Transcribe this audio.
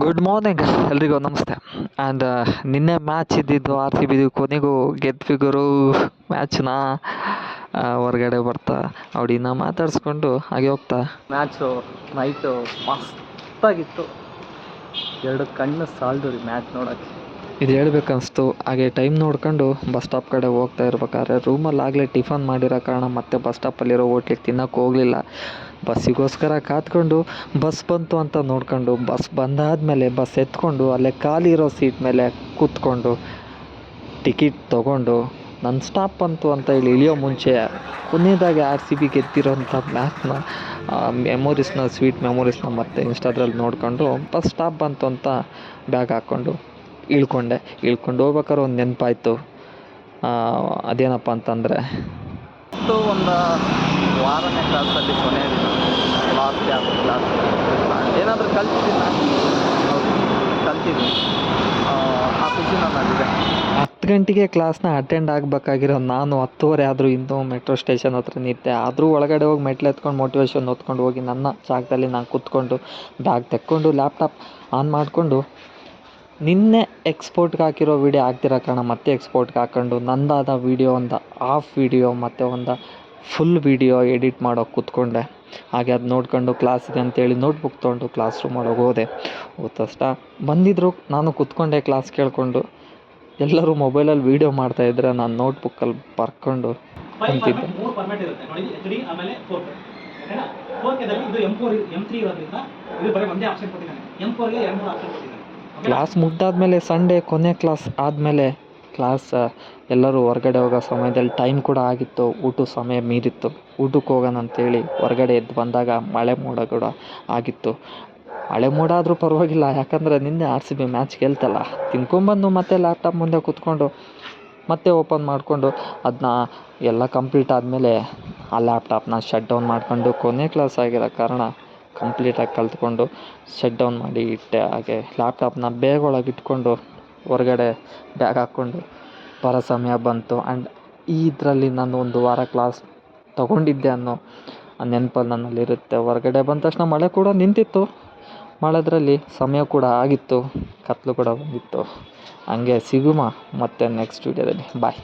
Good morning ಎಲ್ರಿಗೂ ನಮಸ್ತೆ. And ನಿನ್ನೆ ಮ್ಯಾಚ್ ಇದ್ದಿದ್ದು ಆರ್ ಸಿ ಬಿದು ಕೊನೆಗೂ ಗೆದ್ವಿಗುರು ಮ್ಯಾಚ್ನ ಹೊರಗಡೆ ಬರ್ತಾ ಅವಡಿನ ಮಾತಾಡಿಸ್ಕೊಂಡು ಹಾಗೆ ಹೋಗ್ತಾ ಮ್ಯಾಚು ನೈಟು ಮಸ್ತಾಗಿತ್ತು. ಎರಡು ಕಣ್ಣು ಸಾಲದು ರೀ ಮ್ಯಾಚ್ ನೋಡೋಕ್ಕೆ. ಇದು ಹೇಳ್ಬೇಕನ್ನಿಸ್ತು. ಹಾಗೆ ಟೈಮ್ ನೋಡ್ಕೊಂಡು ಬಸ್ ಸ್ಟಾಪ್ ಕಡೆ ಹೋಗ್ತಾ ಇರ್ಬೇಕಾದ್ರೆ ರೂಮಲ್ಲಿ ಆಗಲೇ ಟಿಫನ್ ಮಾಡಿರೋ ಕಾರಣ ಮತ್ತೆ ಬಸ್ ಸ್ಟಾಪಲ್ಲಿರೋ ಹೋಟ್ಲಿಗೆ ತಿನ್ನೋಕ್ಕೆ ಹೋಗಲಿಲ್ಲ. ಬಸ್ಸಿಗೋಸ್ಕರ ಕಾತ್ಕೊಂಡು ಬಸ್ ಬಂತು ಅಂತ ನೋಡ್ಕೊಂಡು ಬಸ್ ಬಂದಾದಮೇಲೆ ಬಸ್ ಎತ್ಕೊಂಡು ಅಲ್ಲೇ ಖಾಲಿ ಇರೋ ಸೀಟ್ ಮೇಲೆ ಕೂತ್ಕೊಂಡು ಟಿಕೆಟ್ ತೊಗೊಂಡು ನನ್ನ ಸ್ಟಾಪ್ ಬಂತು ಅಂತ ಹೇಳಿ ಇಳಿಯೋ ಮುಂಚೆ ಕೊನೆಯದಾಗಿ ಆರ್ ಸಿ ಬಿ ಗೆದ್ದಿರೋಂಥ ಮ್ಯಾಚ್ನ ಮೆಮೊರೀಸ್ನ ಸ್ವೀಟ್ ಮೆಮೊರೀಸ್ನ ಮತ್ತೆ ಇನ್ಸ್ಟಾದ್ರಲ್ಲಿ ನೋಡ್ಕೊಂಡು ಬಸ್ ಸ್ಟಾಪ್ ಬಂತು ಅಂತ ಬ್ಯಾಗ್ ಹಾಕ್ಕೊಂಡು ಇಳ್ಕೊಂಡು ಹೋಗ್ಬೇಕಾದ್ರೆ ಒಂದು ನೆನಪಾಯಿತು. ಅದೇನಪ್ಪ ಅಂತಂದರೆ ಒಂದು ವಾರನೇ ಕ್ಲಾಸಲ್ಲಿ ಕೊನೆಯ ದಿನ ಕ್ಲಾಸ್ ಏನಾದರೂ ಕಲ್ತಿದ್ದೀನಿ ಆ ಖುಷಿ ನನ್ನಲ್ಲಿದೆ. 10 ಗಂಟೆಗೆ ಕ್ಲಾಸ್ನ ಅಟೆಂಡ್ ಆಗಬೇಕಾಗಿರೋ ನಾನು 10:30 ಆದರೂ ಇನ್ನೂ ಮೆಟ್ರೋ ಸ್ಟೇಷನ್ ಹತ್ರ ನಿಂತೆ. ಆದರೂ ಒಳಗಡೆ ಹೋಗಿ ಮೆಟ್ಲು ಎತ್ಕೊಂಡು ಮೋಟಿವೇಶನ್ ಓದ್ಕೊಂಡು ಹೋಗಿ ನನ್ನ ಜಾಗದಲ್ಲಿ ನಾನು ಕೂತ್ಕೊಂಡು ಬ್ಯಾಗ್ ತೆಕ್ಕೊಂಡು ಲ್ಯಾಪ್ಟಾಪ್ ಆನ್ ಮಾಡಿಕೊಂಡು ನಿನ್ನೆ ಎಕ್ಸ್ಪೋರ್ಟ್ಗೆ ಹಾಕಿರೋ ವೀಡಿಯೋ ಆಗ್ತಿರೋ ಕಾರಣ ಮತ್ತೆ ಎಕ್ಸ್ಪೋರ್ಟ್ಗೆ ಹಾಕ್ಕೊಂಡು ನಂದಾದ ವೀಡಿಯೋ ಒಂದು ಹಾಫ್ ವೀಡಿಯೋ ಮತ್ತು ಒಂದು ಫುಲ್ ವೀಡಿಯೋ ಎಡಿಟ್ ಮಾಡೋಕೆ ಕೂತ್ಕೊಂಡೆ. ಹಾಗೆ ಅದು ನೋಡ್ಕೊಂಡು ಕ್ಲಾಸ್ ಇದೆ ಅಂತೇಳಿ ನೋಟ್ಬುಕ್ ತೊಗೊಂಡು ಕ್ಲಾಸ್ ರೂಮ್ ಒಳಗೆ ಹೋದ ತಕ್ಷಣ ಬಂದಿದ್ದರು. ನಾನು ಕೂತ್ಕೊಂಡೆ ಕ್ಲಾಸ್ ಕೇಳಿಕೊಂಡು. ಎಲ್ಲರೂ ಮೊಬೈಲಲ್ಲಿ ವೀಡಿಯೋ ಮಾಡ್ತಾಯಿದ್ರೆ ನಾನು ನೋಟ್ಬುಕ್ಕಲ್ಲಿ ಬರ್ಕೊಂಡು ಕುಂತಿದ್ದೆ. ಕ್ಲಾಸ್ ಮುಗ್ದಾದ್ಮೇಲೆ ಸಂಡೇ ಕೊನೆ ಕ್ಲಾಸ್ ಆದಮೇಲೆ ಎಲ್ಲರೂ ಹೊರಗಡೆ ಹೋಗೋ ಸಮಯದಲ್ಲಿ ಟೈಮ್ ಕೂಡ ಆಗಿತ್ತು. ಊಟದ ಸಮಯ ಮೀರಿತ್ತು. ಊಟಕ್ಕೆ ಹೋಗೋಣ ಅಂತೇಳಿ ಹೊರಗಡೆ ಎದ್ದು ಬಂದಾಗ ಮಳೆ ಮೋಡ ಕೂಡ ಆಗಿತ್ತು. ಮಳೆ ಮೋಡ ಆದರೂ ಪರವಾಗಿಲ್ಲ, ಯಾಕಂದರೆ ನಿನ್ನೆ ಆರ್ ಸಿ ಬಿ ಮ್ಯಾಚ್ ಗೆಲ್ತಲ್ಲ. ತಿನ್ಕೊಂಬಂದು ಮತ್ತೆ ಲ್ಯಾಪ್ಟಾಪ್ ಮುಂದೆ ಕೂತ್ಕೊಂಡು ಮತ್ತೆ ಓಪನ್ ಮಾಡಿಕೊಂಡು ಅದನ್ನ ಎಲ್ಲ ಕಂಪ್ಲೀಟ್ ಆದಮೇಲೆ ಆ ಲ್ಯಾಪ್ಟಾಪ್ನ ಶಟ್ ಡೌನ್ ಮಾಡ್ಕೊಂಡು ಕೊನೆ ಕ್ಲಾಸ್ ಆಗಿರೋ ಕಾರಣ ಕಂಪ್ಲೀಟಾಗಿ ಕಲ್ತ್ಕೊಂಡು ಶಟ್ ಡೌನ್ ಮಾಡಿ ಇಟ್ಟೆ. ಹಾಗೆ ಲ್ಯಾಪ್ಟಾಪ್ನ ಬೇಗ ಒಳಗೆ ಇಟ್ಕೊಂಡು ಹೊರಗಡೆ ಬ್ಯಾಗ್ ಹಾಕ್ಕೊಂಡು ಬರೋ ಸಮಯ ಬಂತು. ಆ್ಯಂಡ್ ಇದರಲ್ಲಿ ನಾನು ಒಂದು ವಾರ ಕ್ಲಾಸ್ ತೊಗೊಂಡಿದ್ದೆ ಅನ್ನೋ ನೆನಪಲ್ಲಿ ನನ್ನಲ್ಲಿರುತ್ತೆ. ಹೊರಗಡೆ ಬಂದ ತಕ್ಷಣ ಮಳೆ ಕೂಡ ನಿಂತಿತ್ತು. ಮಳೆದ್ರಲ್ಲಿ ಸಮಯ ಕೂಡ ಆಗಿತ್ತು, ಕತ್ಲು ಕೂಡ ಬಂದಿತ್ತು. ಹಂಗೆ ಸಿಗುಮ ಮತ್ತೆ ನೆಕ್ಸ್ಟ್ ವೀಡಿಯೋದಲ್ಲಿ. ಬಾಯ್.